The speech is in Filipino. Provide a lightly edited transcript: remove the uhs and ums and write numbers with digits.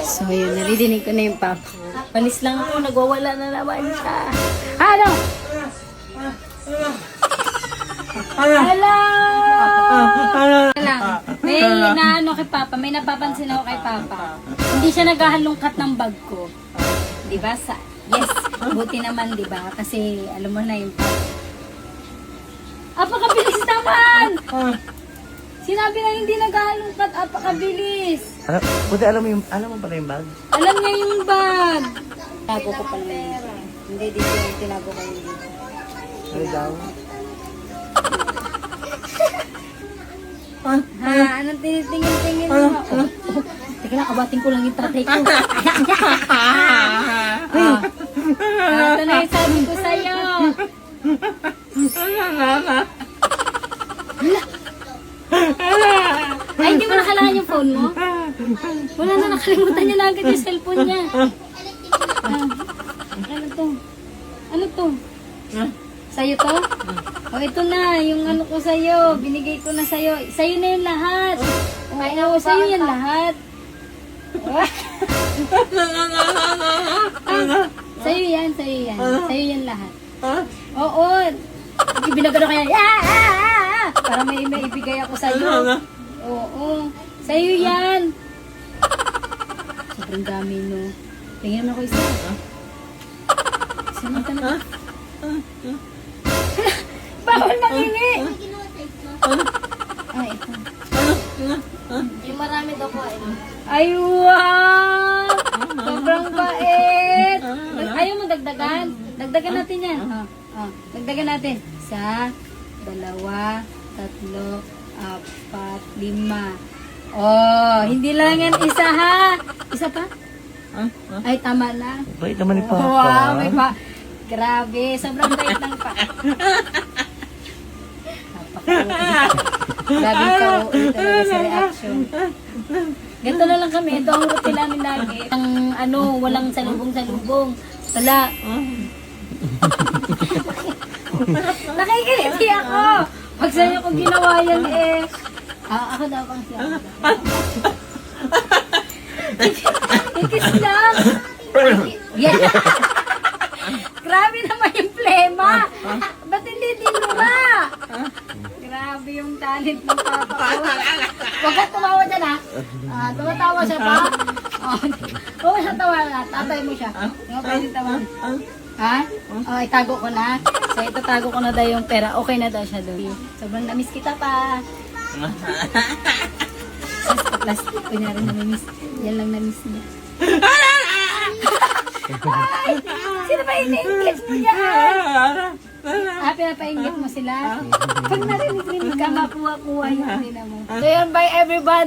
So yun, naridinig ko na yung papa. Panis lang ako, nagwawala na naman siya. Ano? Hello! Lang. May naano kay papa, may napapansin ako kay papa. Hindi siya naghahalongkat ng bag ko. Diba? Yes, buti naman, diba? Kasi alam mo na yung papa. Apakabilis naman! Sinabi na hindi naghahalongkat, apakabilis. Buti alam mo pala yung bag? Alam niya yung bag. Tinago ko pa naman. Hindi, dito yung tinago ko yung dito. Ano daw? Ha? Anong tinitingin-tingin mo? Teka lang, abating ko lang yung tatay ko. Ito na yung sabi ko sa'yo. Ay, hindi mo nakalangan yung phone mo? Wala na, nakalimutan niya na agad yung cellphone niya. Ano to? Ano to? Sa'yo to? O ito na, yung ano ko sa'yo. Binigay ko na sa'yo. Sa'yo na yung lahat. Oo, sa'yo yan lahat. Sa'yo yan, sa'yo yan. Sa'yo yan lahat. Oo. Binagano kaya, para may ibigay ako sa'yo. Oo. Sa'yo yan. Sobrang dami, no? Tingnan ako isa. Isa na talaga. Bawal mangingi! Ay, ito. Yung marami daw po ay. Ay, wow! Sobrang bait! Ayaw mo dagdagan? Dagdagan natin yan. Dagdagan natin. 1, 2, 3, 4, 5. Oh, hindi lang yan isa ha. Isa pa? Ay, tama na. Bait naman ni Papa. Wow, may pa. Grabe, sobrang bait ng pa. Grabe ka, talaga sa reaction. Ganito na lang kami. Ito ang routine namin lagi. Ang walang salubong-salubong. Wala. Nakikiliti ako. Pag sa'yo ko ginawa yan ako daw pang siya. Ikis lang. Yan. Grabe naman yung plema. Ba't hindi dinura? Grabe yung talent ng papa ko. Huwag ka tumawa dyan ha. Tumatawa siya pa. Huwag siya tawa na. Tatay mo siya. Hindi mo pwede tawa. Ha? Itago ko na. So ito tago ko na daw yung pera. Okay na daw siya doon. Sobrang namiss kita pa. Plastic. Kunyari namimiss. Yan lang namiss niya. Ay! Sino ba ini-ingit mo yan? Pinapaingit mo sila? Pag narinig-rinig ka, makuha-kuha yun. So yun, bye everybody!